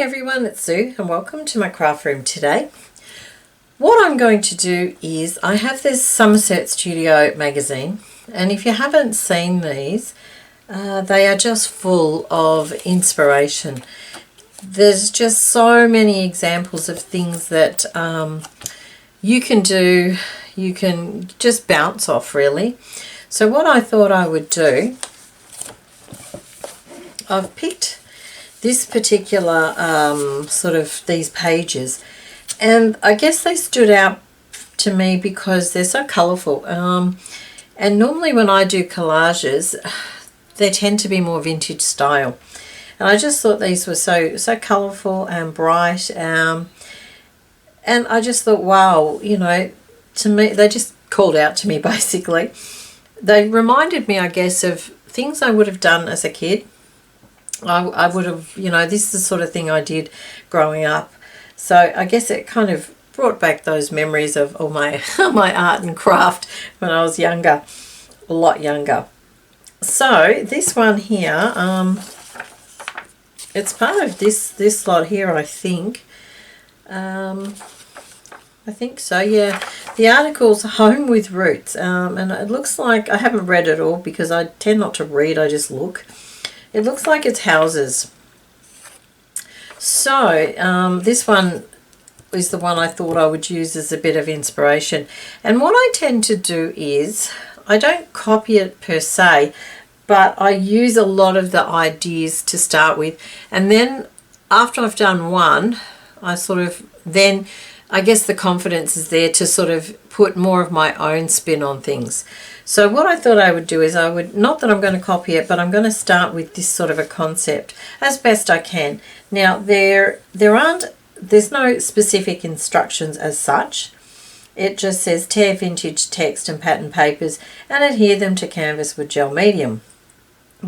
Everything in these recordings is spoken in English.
everyone, it's Sue and welcome to my craft room today. What I'm going to do is I have this Somerset Studio Magazine, and if you haven't seen these, they are just full of inspiration. There's just so many examples of things that you can do, you can just bounce off really. So what I thought I would do, I've picked this particular sort of these pages, and I guess they stood out to me because they're so colourful, and normally when I do collages they tend to be more vintage style, and I just thought these were so colourful and bright, and I just thought, wow, you know, to me they just called out to me basically. They reminded me, I guess, of things I would have done as a kid. I would have, you know, this is the sort of thing I did growing up. So I guess it kind of brought back those memories of all my my art and craft when I was younger, a lot younger. So this one here, it's part of this lot here, I think. I think so, yeah. The article's Home with Roots, and it looks like, I haven't read it all because I tend not to read, I just look. It looks like it's houses. So this one is the one I thought I would use as a bit of inspiration. And what I tend to do is, I don't copy it per se, but I use a lot of the ideas to start with. And then after I've done one, I sort of, then I guess the confidence is there to sort of put more of my own spin on things. So what I thought I would do is I would, not that I'm going to copy it, but I'm going to start with this sort of a concept as best I can. Now there's no specific instructions as such. It just says tear vintage text and pattern papers and adhere them to canvas with gel medium.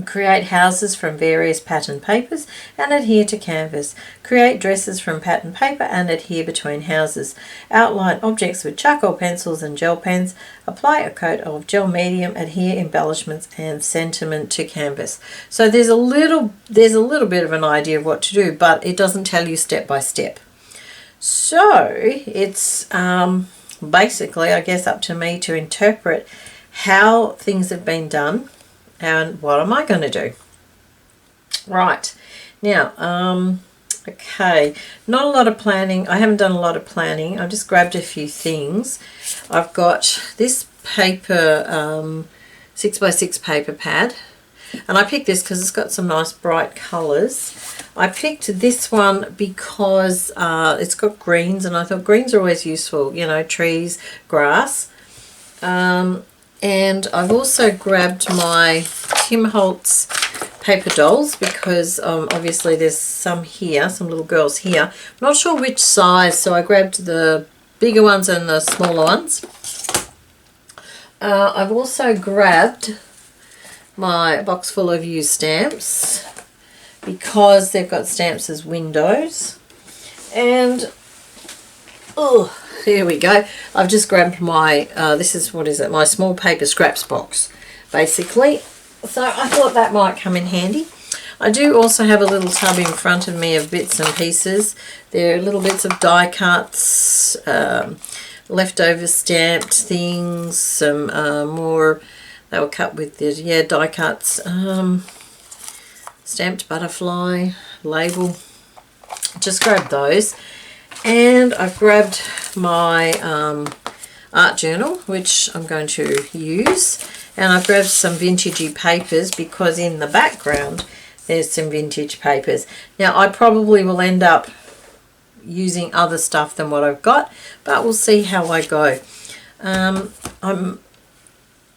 Create houses from various pattern papers and adhere to canvas. Create dresses from pattern paper and adhere between houses. Outline objects with charcoal pencils and gel pens. Apply a coat of gel medium. Adhere embellishments and sentiment to canvas. So there's a little bit of an idea of what to do, but it doesn't tell you step by step. So it's basically, I guess, up to me to interpret how things have been done. And what am I going to do? Right, now, okay, not a lot of planning. I haven't done a lot of planning. I've just grabbed a few things. I've got this paper, 6x6 paper pad, and I picked this because it's got some nice bright colours. I picked this one because it's got greens, and I thought greens are always useful, you know, trees, grass. And I've also grabbed my Tim Holtz paper dolls because obviously there's some here, some little girls here. I'm not sure which size, so I grabbed the bigger ones and the smaller ones. I've also grabbed my box full of used stamps because they've got stamps as windows. And oh, here we go. I've just grabbed my, this is, what is it, my small paper scraps box, basically. So I thought that might come in handy. I do also have a little tub in front of me of bits and pieces. There are little bits of die cuts, leftover stamped things, some more, they were cut with the, yeah, die cuts, stamped butterfly, label. Just grabbed those. And I've grabbed my art journal, which I'm going to use, and I've grabbed some vintagey papers because in the background there's some vintage papers. Now I probably will end up using other stuff than what I've got, but we'll see how I go.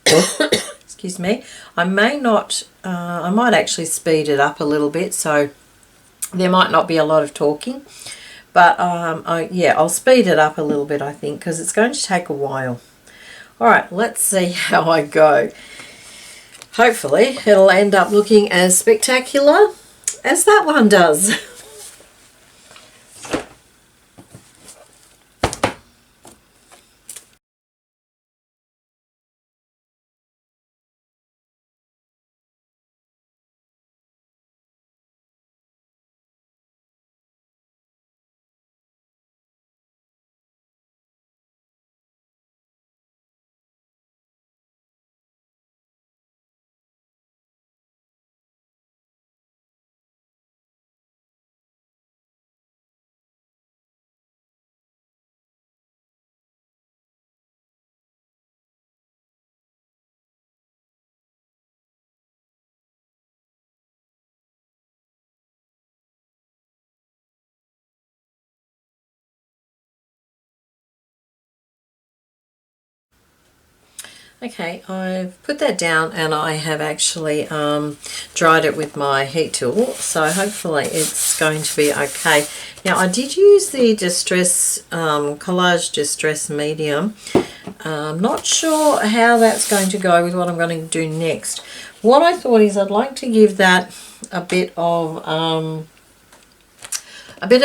Excuse me, I might actually speed it up a little bit, so there might not be a lot of talking. But yeah, I'll speed it up a little bit, I think, because it's going to take a while. All right, let's see how I go. Hopefully, it'll end up looking as spectacular as that one does. Okay, I've put that down and I have actually dried it with my heat tool, so hopefully it's going to be okay. Now I did use the Collage Distress Medium. I'm not sure how that's going to go with what I'm going to do next. What I thought is I'd like to give that a bit of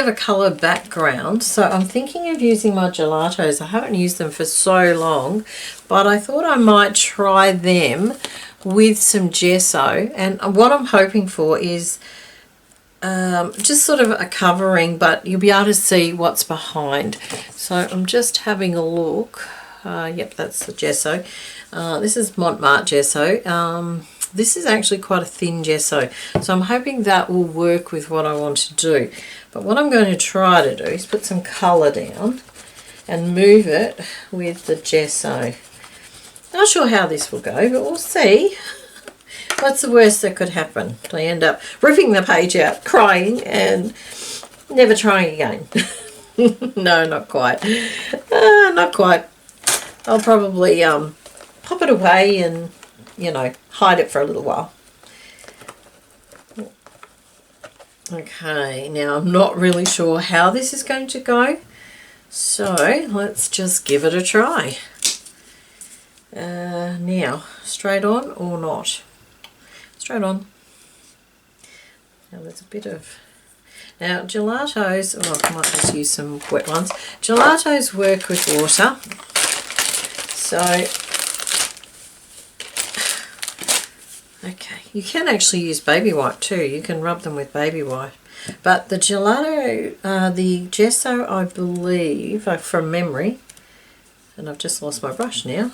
a coloured background, so I'm thinking of using my gelatos. I haven't used them for so long, but I thought I might try them with some gesso, and what I'm hoping for is just sort of a covering, but you'll be able to see what's behind. So I'm just having a look. Yep, that's the gesso. This is Montmartre gesso. This is actually quite a thin gesso, so I'm hoping that will work with what I want to do. But what I'm going to try to do is put some colour down and move it with the gesso. Not sure how this will go, but we'll see. What's the worst that could happen? I end up ripping the page out, crying, and never trying again. No, not quite. Not quite. I'll probably pop it away and, you know, hide it for a little while. Okay, now I'm not really sure how this is going to go, so let's just give it a try. Now, straight on or not? Straight on. Now there's a bit of... Now gelatos, I might just use some wet ones. Gelatos work with water, so... Okay, you can actually use baby white too. You can rub them with baby white. But the gelato, the gesso, I believe, from memory, and I've just lost my brush now.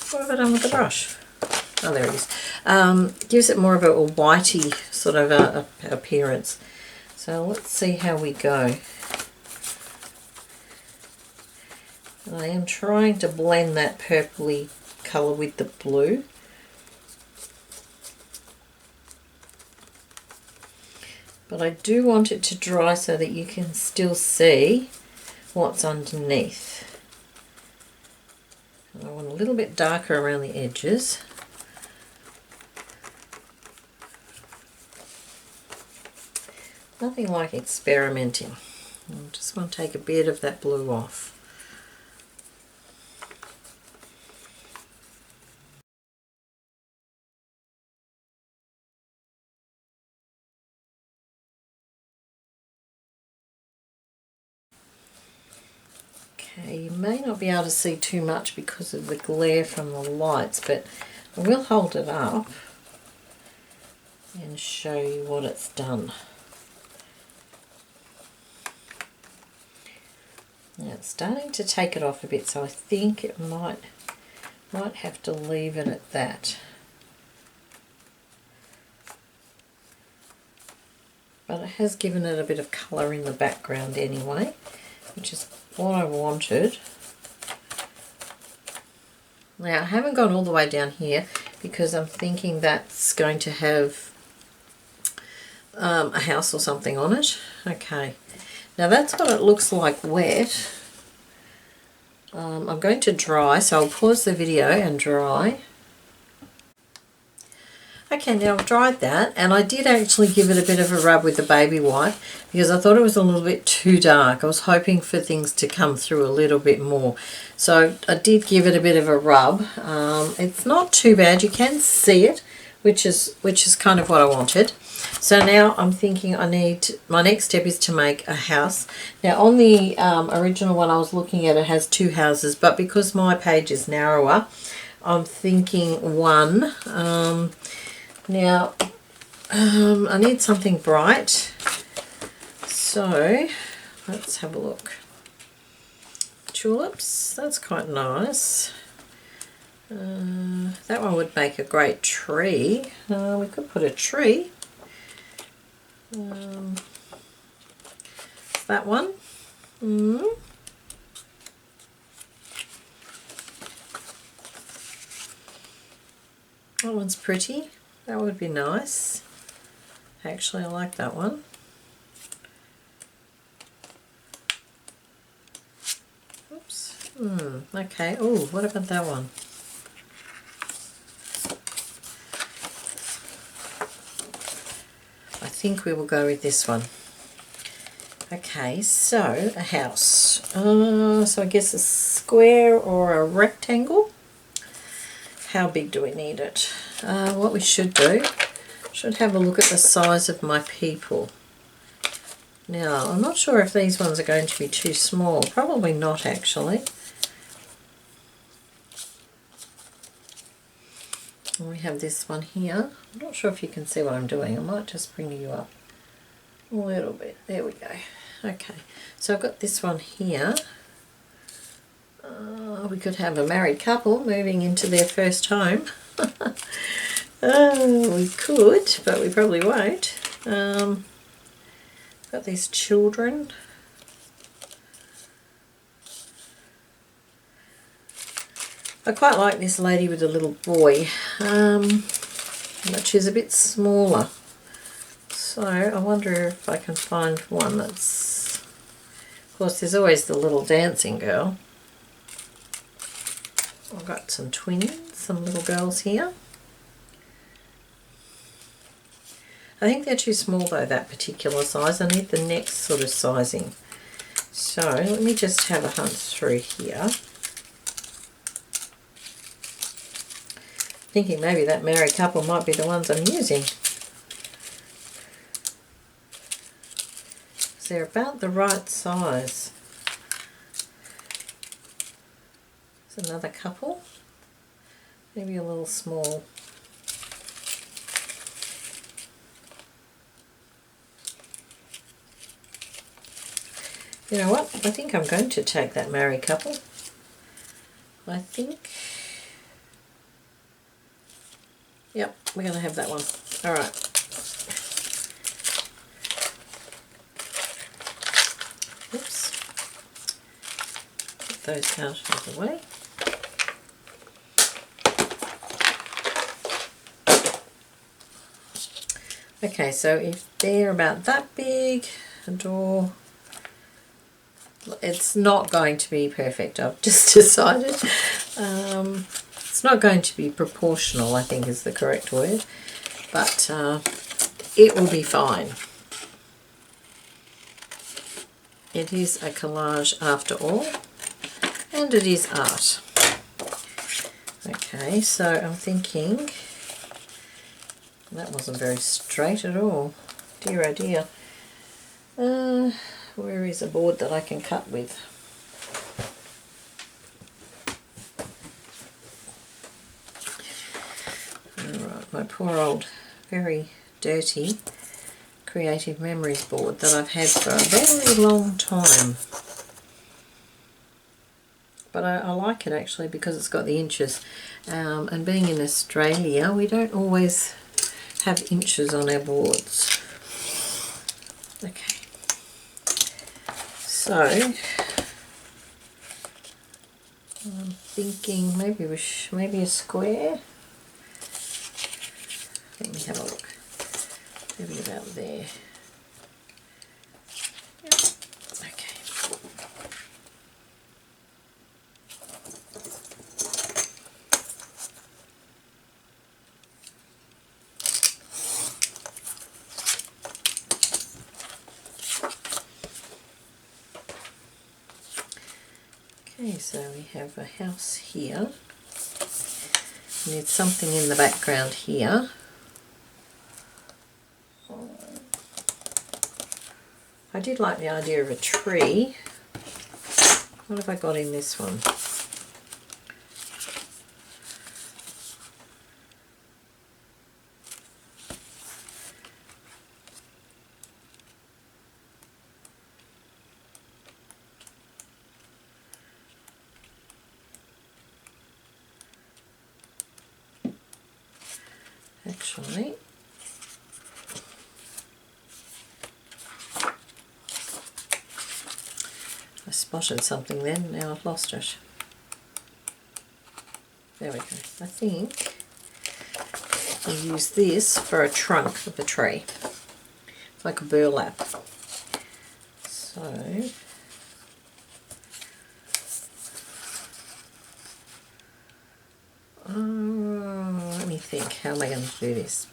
What have I done with the brush? Oh, there it is. Gives it more of a whitey sort of appearance. So let's see how we go. I am trying to blend that purpley colour with the blue. But I do want it to dry so that you can still see what's underneath. And I want a little bit darker around the edges. Nothing like experimenting. I just want to take a bit of that blue off. Okay, you may not be able to see too much because of the glare from the lights, but I will hold it up and show you what it's done. Now it's starting to take it off a bit, so I think it might have to leave it at that. But it has given it a bit of colour in the background anyway, which is what I wanted. Now I haven't gone all the way down here because I'm thinking that's going to have a house or something on it. Okay, now that's what it looks like wet. I'm going to dry, so I'll pause the video and dry. Okay, now I've dried that, and I did actually give it a bit of a rub with the baby white because I thought it was a little bit too dark. I was hoping for things to come through a little bit more. So I did give it a bit of a rub. It's not too bad. You can see it, which is kind of what I wanted. So now I'm thinking my next step is to make a house. Now on the original one I was looking at, it has two houses, but because my page is narrower, I'm thinking one. Now, I need something bright, so let's have a look. Tulips, that's quite nice. That one would make a great tree. We could put a tree. That one. That one's pretty. That would be nice. Actually, I like that one. Oops. Okay. Oh, what about that one? I think we will go with this one. Okay, so a house. So I guess a square or a rectangle. How big do we need it? What we should do, should have a look at the size of my people. Now, I'm not sure if these ones are going to be too small. Probably not, actually. And we have this one here. I'm not sure if you can see what I'm doing. I might just bring you up a little bit. There we go. Okay, so I've got this one here. We could have a married couple moving into their first home. We could, but we probably won't. Got these children. I quite like this lady with a little boy, but she's a bit smaller. So I wonder if I can find one that's... Of course, there's always the little dancing girl. I've got some twins, some little girls here. I think they're too small though, that particular size. I need the next sort of sizing. So let me just have a hunt through here. Thinking maybe that married couple might be the ones I'm using. So they're about the right size. There's another couple. Maybe a little small. You know what? I think I'm going to take that married couple. I think... Yep, we're going to have that one. All right. Oops. Get those out of the way. Okay, so if they're about that big, a door... It's not going to be perfect, I've just decided. It's not going to be proportional, I think is the correct word, but it will be fine. It is a collage after all, and it is art. Okay, so I'm thinking, that wasn't very straight at all. Dear oh dear. Where is a board that I can cut with? Alright, my poor old, very dirty Creative Memories board that I've had for a very long time. But I like it actually because it's got the inches. And being in Australia, we don't always have inches on our boards. Okay. So, I'm thinking maybe maybe a square. Let me have a look. Maybe about there. Yep. Okay. Okay, so we have a house here. Need something in the background here. I did like the idea of a tree. What have I got in this one? Actually, I spotted something then, now I've lost it. There we go. I think I'll use this for a trunk of a tree. It's like a burlap. So, let me think, how am I going to do this?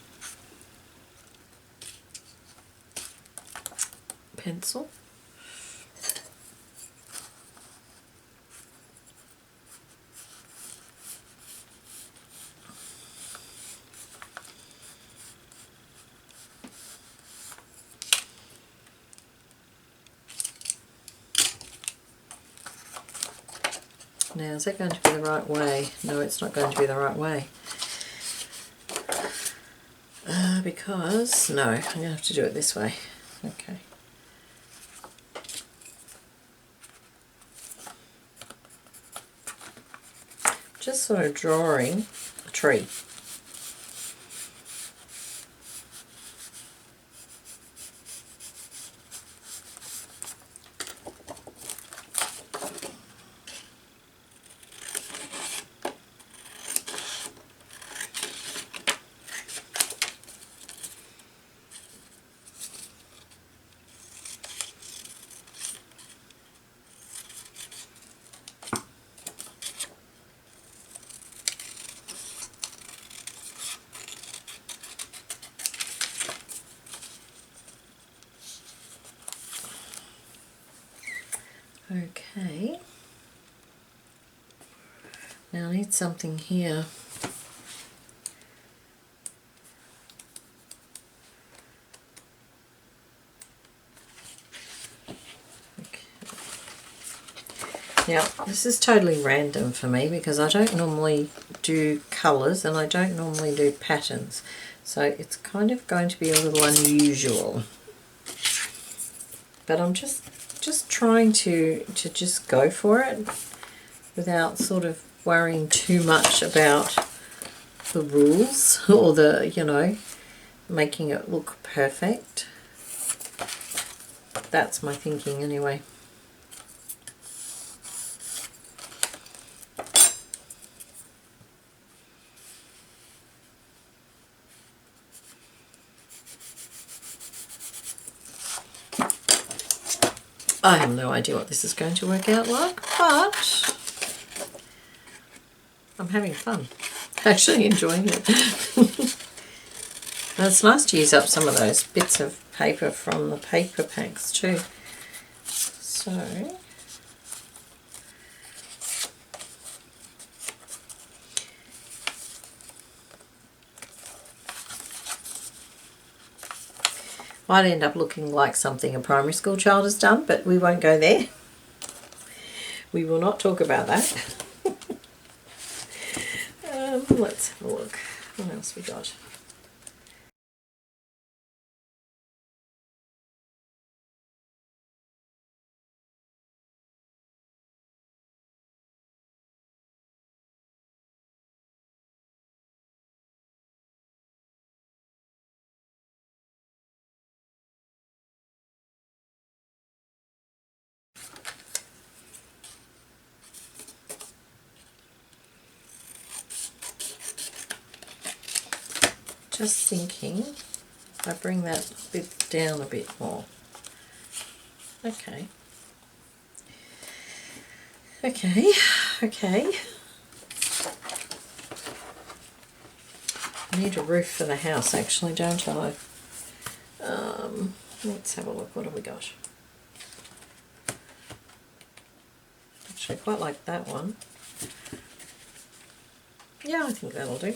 pencil. Now, is that going to be the right way? No, it's not going to be the right way. Because, no, I'm going to have to do it this way. Okay. Just sort of drawing a tree. Okay, now I need something here. Okay. Now this is totally random for me because I don't normally do colours and I don't normally do patterns, so it's kind of going to be a little unusual. But I'm just trying to just go for it without sort of worrying too much about the rules or the, you know, making it look perfect. That's my thinking anyway. I have no idea what this is going to work out like, but I'm having fun. Actually enjoying it. And it's nice to use up some of those bits of paper from the paper packs too. So might end up looking like something a primary school child has done, but we won't go there. We will not talk about that. Let's have a look. What else we got? Just thinking, if I bring that bit down a bit more. Okay. Okay, okay. I need a roof for the house actually, don't I? Let's have a look, what have we got? Actually, I quite like that one. Yeah, I think that'll do.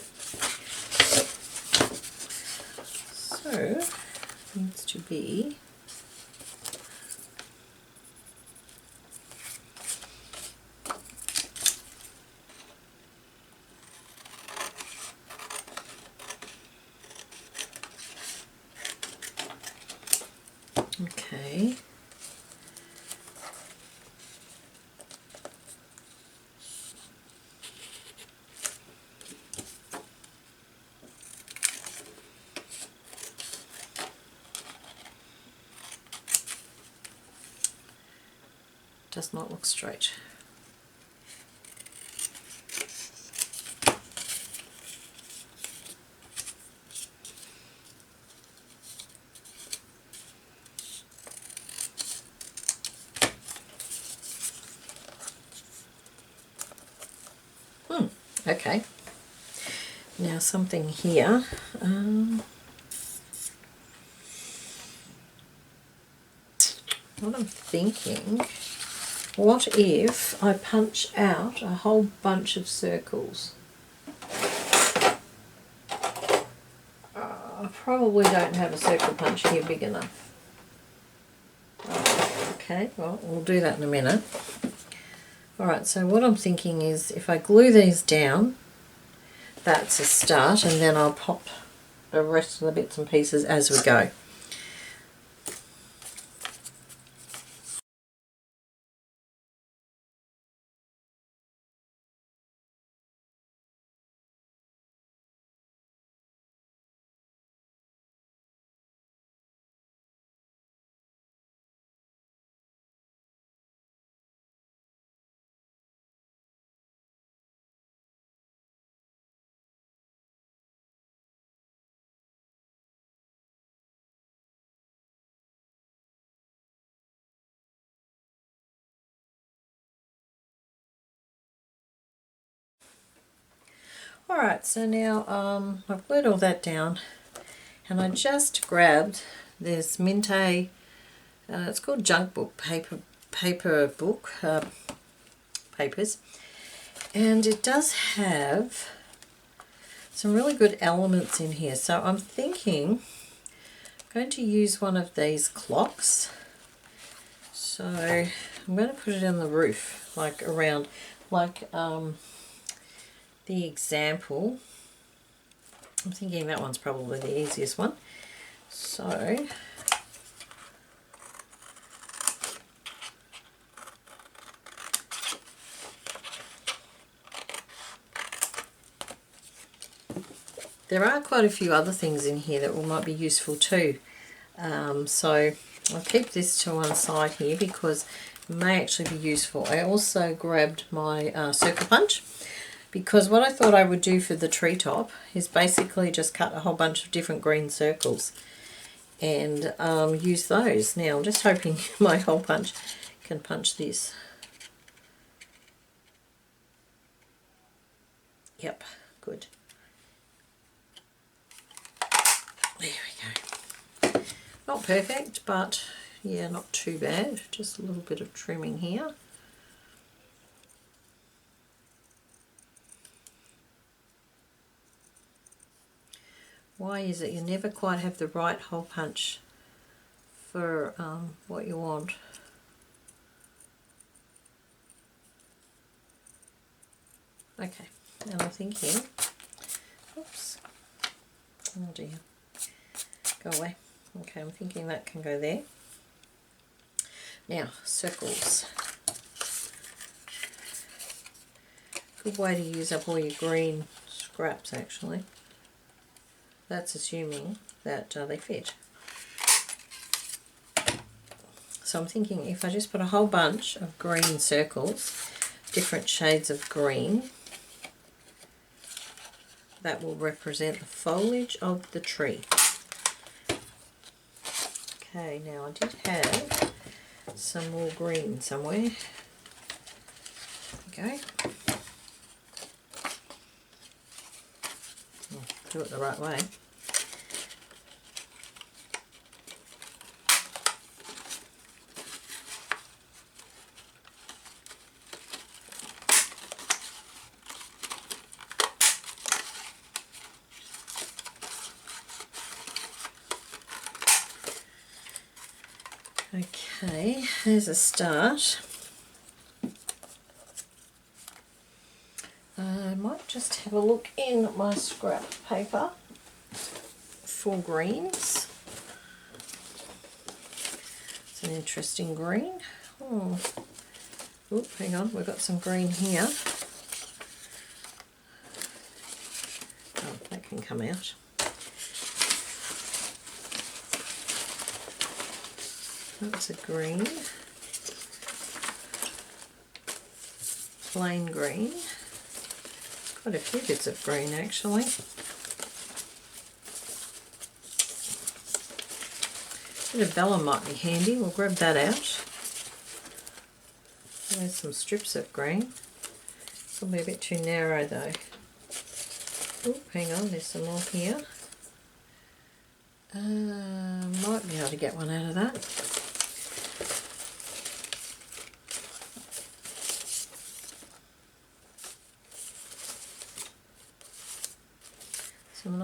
So, needs to be okay. Does not look straight. Okay. Now something here. what I'm thinking, what if I punch out a whole bunch of circles? I probably don't have a circle punch here big enough. Okay, well, we'll do that in a minute. Alright, so what I'm thinking is if I glue these down, that's a start, and then I'll pop the rest of the bits and pieces as we go. Alright, so now I've glued all that down, and I just grabbed this Minte, it's called Junk Book paper book, papers, and it does have some really good elements in here. So I'm thinking I'm going to use one of these clocks. So I'm going to put it on the roof, like around, like the example. I'm thinking that one's probably the easiest one. So there are quite a few other things in here that might be useful too. So I'll keep this to one side here because it may actually be useful. I also grabbed my circle punch, because what I thought I would do for the treetop is basically just cut a whole bunch of different green circles and use those. Now I'm just hoping my hole punch can punch this. Yep, good. There we go. Not perfect, but yeah, not too bad. Just a little bit of trimming here. Why is it you never quite have the right hole punch for what you want? Okay, and I'm thinking, oops, oh dear, go away. Okay, I'm thinking that can go there. Now, circles. Good way to use up all your green scraps actually. That's assuming that they fit. So I'm thinking if I just put a whole bunch of green circles, different shades of green, that will represent the foliage of the tree. Okay, now I did have some more green somewhere. There we go. Do it the right way. Okay, there's a start. I might just have a look in my scrap paper for greens. It's an interesting green. Oh, oop, hang on, we've got some green here. Oh, that can come out. That's a green. Plain green. Quite a few bits of green actually. A bit of vellum might be handy, we'll grab that out. There's some strips of green. Probably a bit too narrow though. Oh, hang on, there's some more here. Might be able to get one out of that.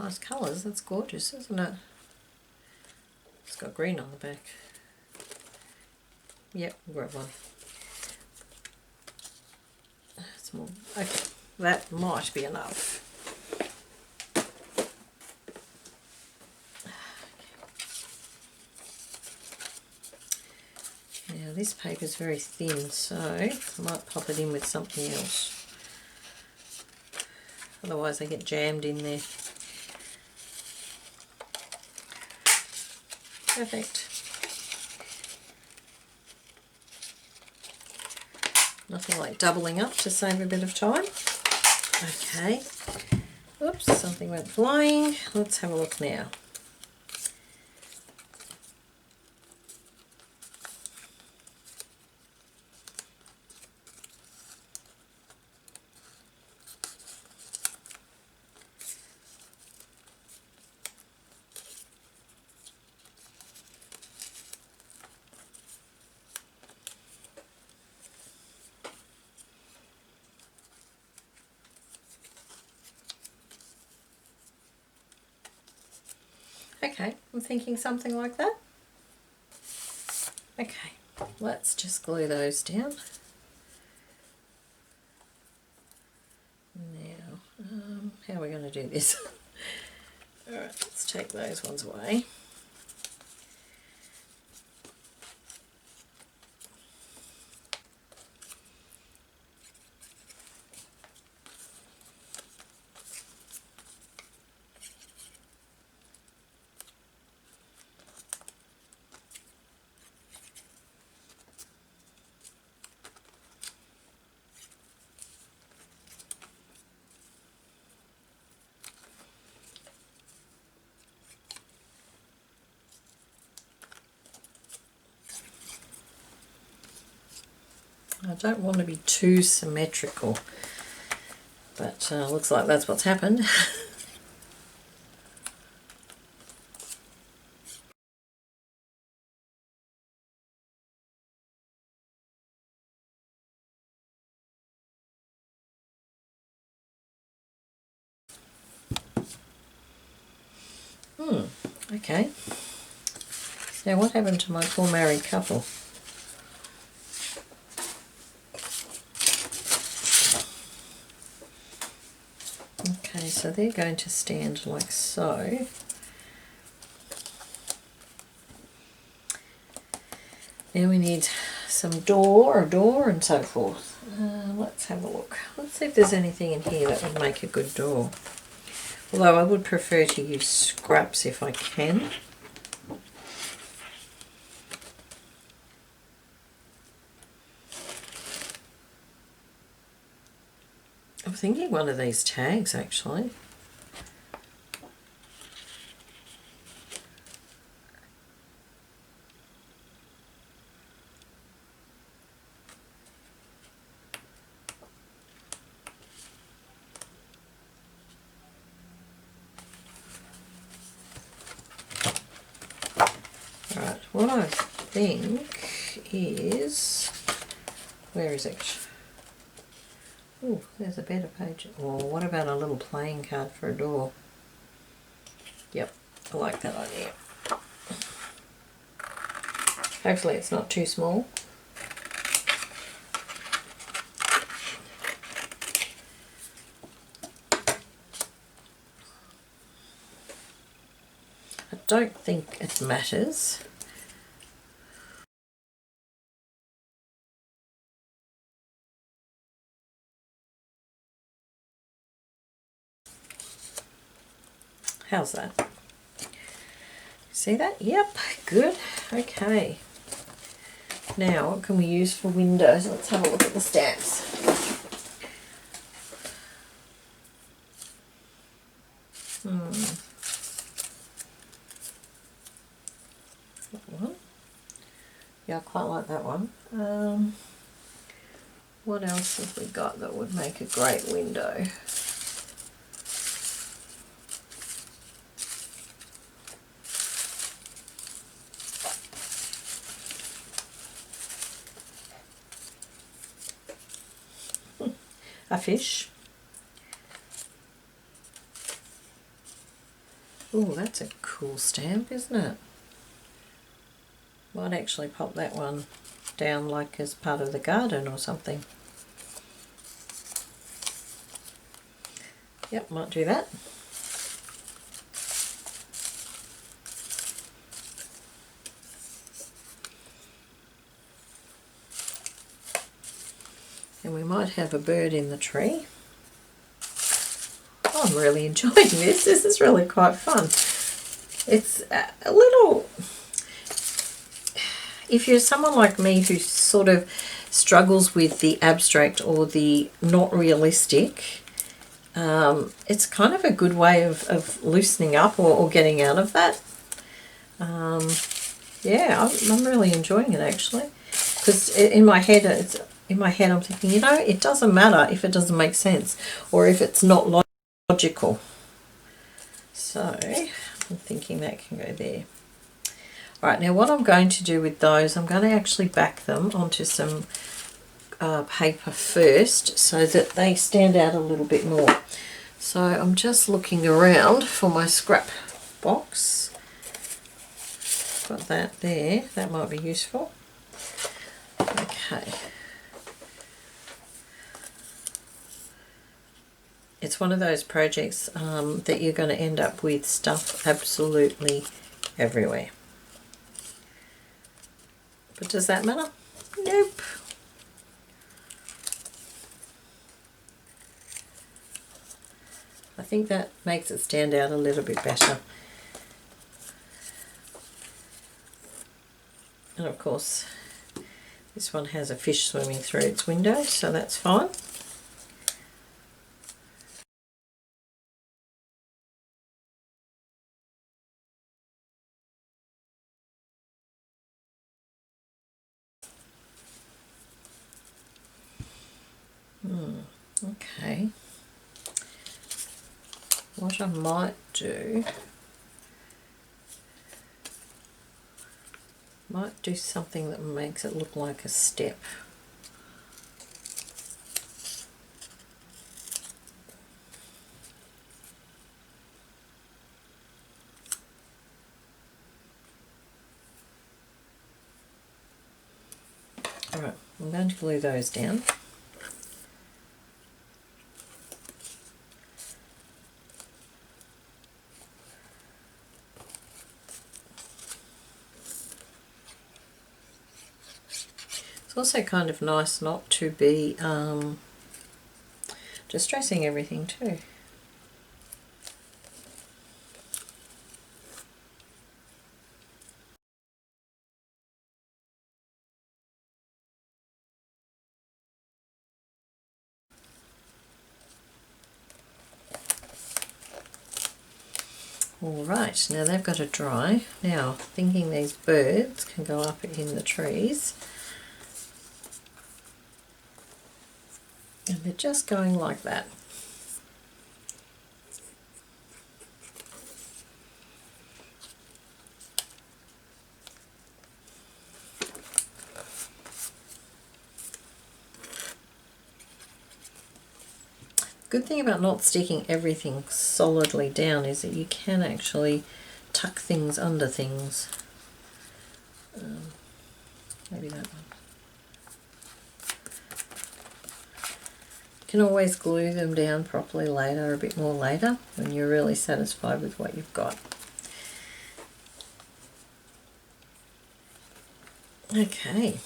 nice colours. That's gorgeous, isn't it? It's got green on the back. Yep, grab one. That's more. Okay, that might be enough. Now this paper is very thin, so I might pop it in with something else. Otherwise they get jammed in there. Perfect. Nothing like doubling up to save a bit of time. Okay. Oops, something went flying. Let's have a look now. Okay, I'm thinking something like that. Okay, let's just glue those down. Now, how are we going to do this? Alright, let's take those ones away. I don't want to be too symmetrical, but looks like that's what's happened. Okay. Now what happened to my poor married couple? Okay, so they're going to stand like so. Now we need some a door and so forth. Let's have a look. Let's see if there's anything in here that would make a good door. Although I would prefer to use scraps if I can. I'm thinking one of these tags actually. Alright, what I think is, where is it? Oh, there's a better page. Or what about a little playing card for a door? Yep, I like that idea. Hopefully it's not too small. I don't think it matters. How's that? See that? Yep, good. Okay. Now, what can we use for windows? Let's have a look at the stamps. That one. Yeah, I quite like that one. What else have we got that would make a great window? A fish. Oh, that's a cool stamp, isn't it? Might actually pop that one down like as part of the garden or something. Yep, might do that. And we might have a bird in the tree. Oh, I'm really enjoying this. This is really quite fun. It's a little... If you're someone like me who sort of struggles with the abstract or the not realistic, it's kind of a good way of loosening up or getting out of that. Yeah, I'm really enjoying it actually, because in my head I'm thinking, you know, it doesn't matter if it doesn't make sense or if it's not logical. So I'm thinking that can go there. All right, now what I'm going to do with those, I'm going to actually back them onto some paper first so that they stand out a little bit more. So I'm just looking around for my scrap box. Got that there, that might be useful. Okay. It's one of those projects that you're going to end up with stuff absolutely everywhere. But does that matter? Nope. I think that makes it stand out a little bit better. And of course, this one has a fish swimming through its window, so that's fine. Okay. What I might do, something that makes it look like a step. All right, I'm going to glue those down. It's also kind of nice not to be distressing everything too. All right, now they've got to dry. Now, thinking these birds can go up in the trees. And they're just going like that. Good thing about not sticking everything solidly down is that you can actually tuck things under things. Maybe that one. You can always glue them down properly later, a bit more later, when you're really satisfied with what you've got. Okay.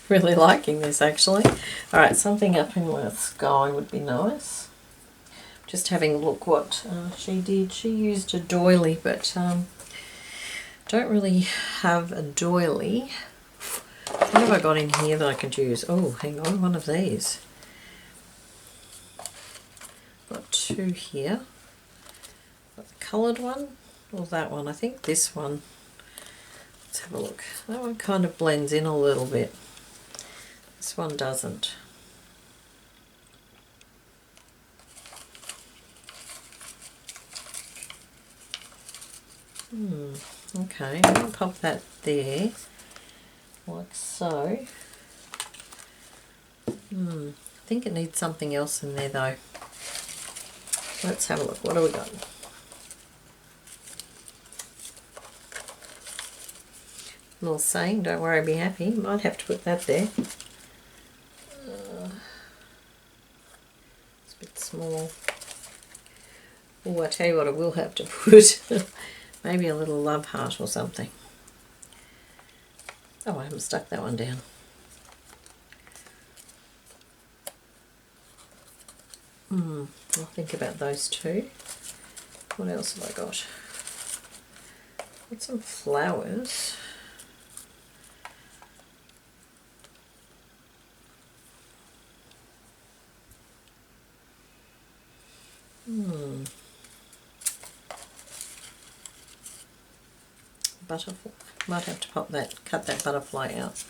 Really liking this actually. Alright, something up in the sky would be nice. Just having a look what she did. She used a doily, but don't really have a doily. What have I got in here that I could use? Oh, hang on, one of these. Got two here. Got the coloured one, or that one. I think this one. Let's have a look. That one kind of blends in a little bit. This one doesn't. Okay, I'll pop that there, like so. I think it needs something else in there though. Let's have a look. What do we got? Little saying, don't worry, be happy. Might have to put that there. It's a bit small. Oh, I tell you what I will have to put. Maybe a little love heart or something. Oh, I haven't stuck that one down. I'll think about those two. What else have I got? Got some flowers. Butterfly. Might have to cut that butterfly out.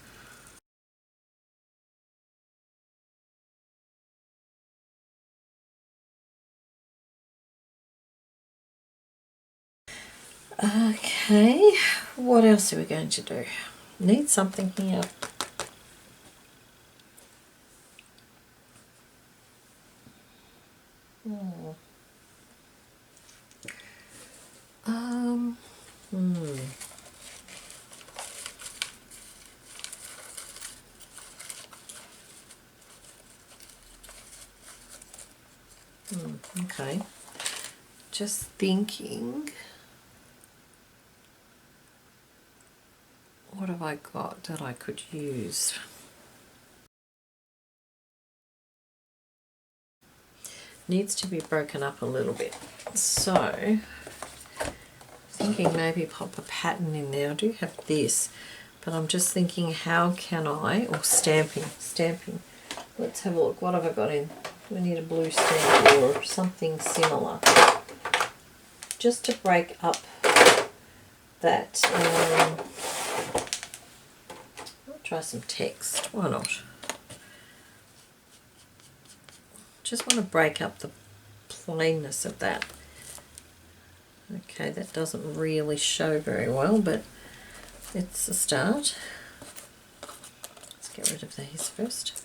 Okay, what else are we going to do? Need something here. Okay, just thinking, what have I got that I could use? Needs to be broken up a little bit. So, thinking maybe pop a pattern in there. I do have this, but I'm just thinking how can I, or stamping. Let's have a look. What have I got in? We need a blue stamp or something similar. Just to break up that, I'll try some text. Why not? Just want to break up the plainness of that. Okay, that doesn't really show very well, but it's a start. Let's get rid of these first.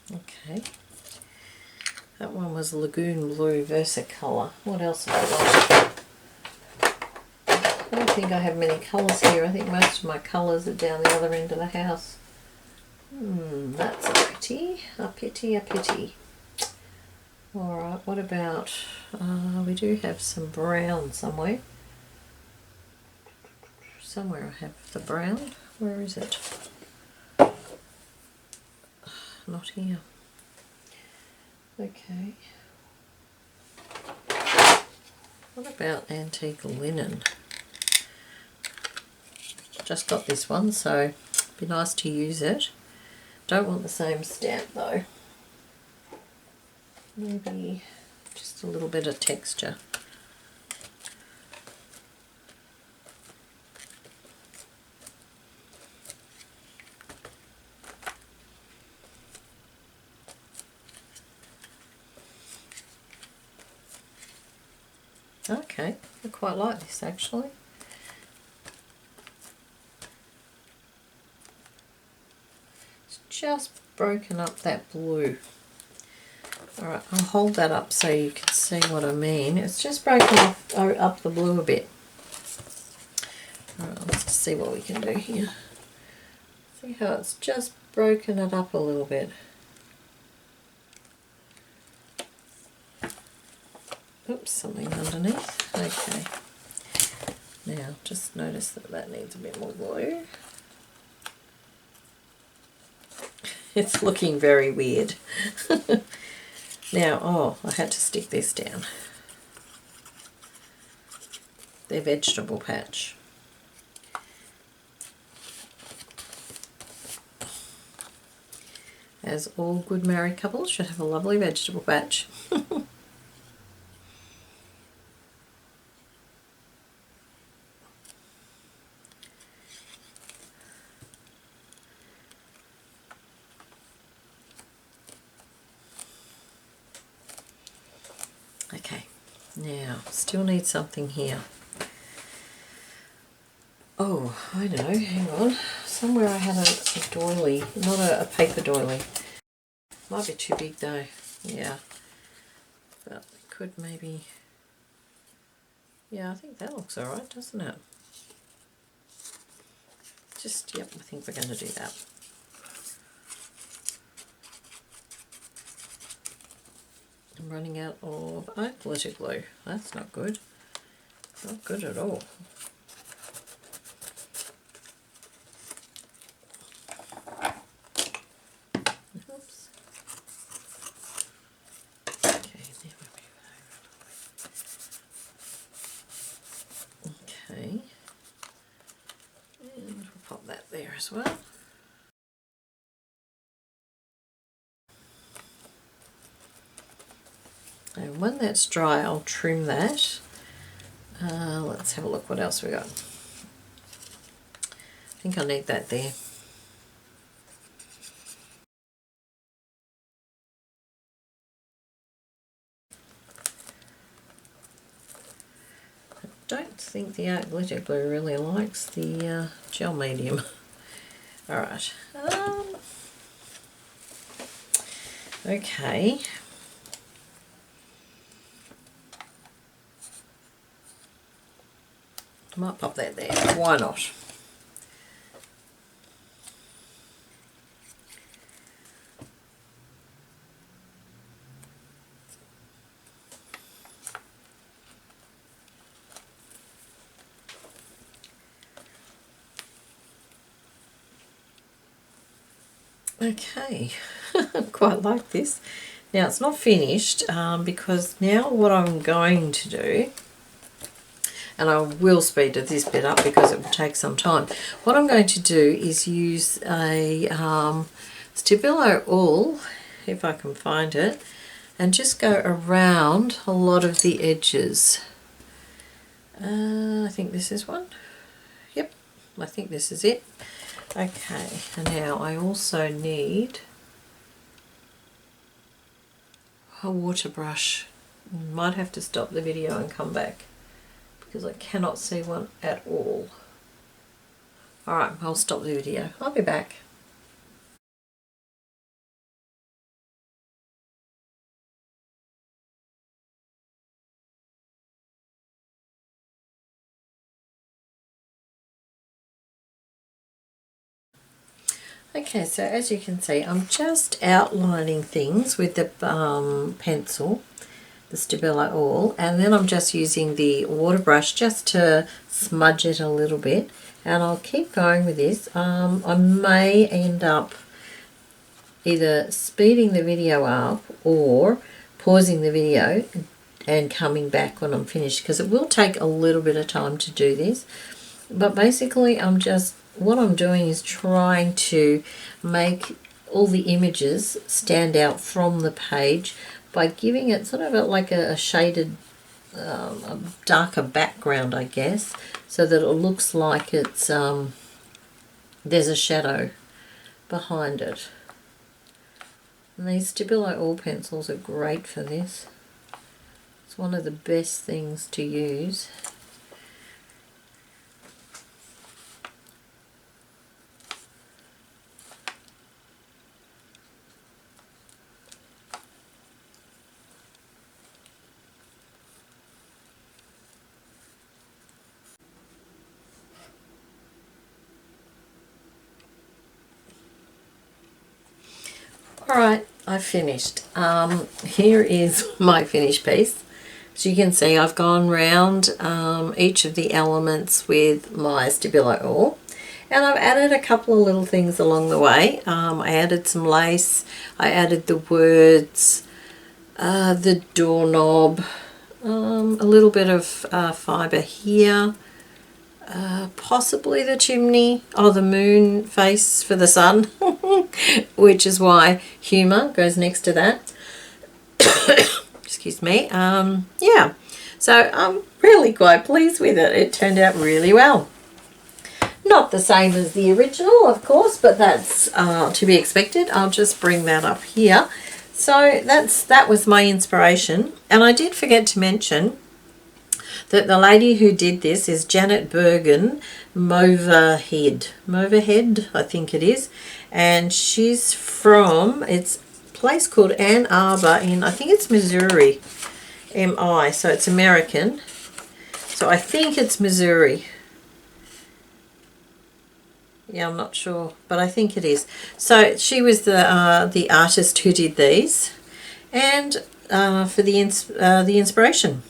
Okay, that one was Lagoon Blue Versacolor. What else have I got? I don't think I have many colours here. I think most of my colours are down the other end of the house. That's a pity. Alright, what about, we do have some brown somewhere. Somewhere I have the brown. Where is it? Not here. Okay. What about antique linen? Just got this one, so it'd be nice to use it. Don't want the same stamp though. Maybe just a little bit of texture. Okay, I quite like this actually. It's just broken up that blue. Alright, I'll hold that up so you can see what I mean. It's just broken up the blue a bit. Alright, let's just see what we can do here. See how it's just broken it up a little bit. Oops, something underneath. Okay. Now, just notice that that needs a bit more glue. It's looking very weird. Now, oh, I had to stick this down. Their vegetable patch. As all good married couples should have a lovely vegetable patch. Okay, Now, still need something here. Oh, I know, hang on. Somewhere I had a doily, not a paper doily. Might be too big though, yeah. But we could maybe, yeah, I think that looks alright, doesn't it? Just, yep, I think we're going to do that. I'm running out of glitter glue. That's not good. Not good at all. Oops. Okay, there we go. Okay. And we'll pop that there as well. And when that's dry, I'll trim that. Let's have a look what else we got. I think I need that there. I don't think the art glitter glue really likes the gel medium. Alright. Okay. Might pop that there. Why not? Okay, quite like this. Now it's not finished because now what I'm going to do, and I will speed this bit up because it will take some time. What I'm going to do is use a Stabilo awl, if I can find it, and just go around a lot of the edges. I think this is one. Yep, I think this is it. Okay, and now I also need a water brush. Might have to stop the video and come back because I cannot see one at all. Alright, I'll stop the video. I'll be back. Okay, so as you can see, I'm just outlining things with the pencil, the Stabilo awl, and then I'm just using the water brush just to smudge it a little bit, and I'll keep going with this. I may end up either speeding the video up or pausing the video and coming back when I'm finished, because it will take a little bit of time to do this. But basically what I'm doing is trying to make all the images stand out from the page by giving it sort of like a shaded, a darker background, I guess, so that it looks like it's there's a shadow behind it. And these Stabilo awl pencils are great for this. It's one of the best things to use. Alright, I've finished. Here is my finished piece. As you can see, I've gone round each of the elements with my Stabilo awl, and I've added a couple of little things along the way. I added some lace, I added the words, the doorknob, a little bit of fibre here, possibly the chimney, or the moon face for the sun, which is why humour goes next to that. Excuse me. Yeah, so I'm really quite pleased with it. It turned out really well. Not the same as the original, of course, but that's to be expected. I'll just bring that up here. So that was my inspiration, and I did forget to mention that the lady who did this is Janet Bergen Moverhead, I think it is, and she's from, it's a place called Ann Arbor in, I think it's Missouri, MI, so it's American, so I think it's Missouri. Yeah, I'm not sure, but I think it is. So she was the artist who did these, and for the inspiration.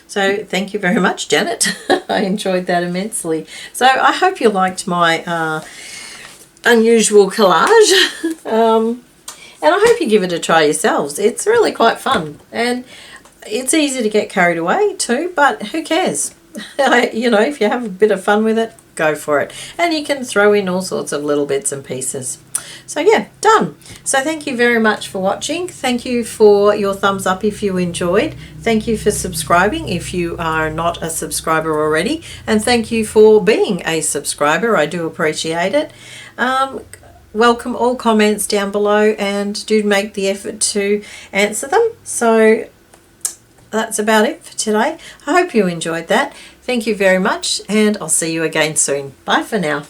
So thank you very much, Janet. I enjoyed that immensely. So I hope you liked my unusual collage, and I hope you give it a try yourselves. It's really quite fun, and it's easy to get carried away too, but who cares? You know, if you have a bit of fun with it, go for it. And you can throw in all sorts of little bits and pieces. So yeah, done. So thank you very much for watching. Thank you for your thumbs up if you enjoyed. Thank you for subscribing if you are not a subscriber already. And thank you for being a subscriber. I do appreciate it. Welcome all comments down below, and do make the effort to answer them. So that's about it for today. I hope you enjoyed that. Thank you very much, and I'll see you again soon. Bye for now.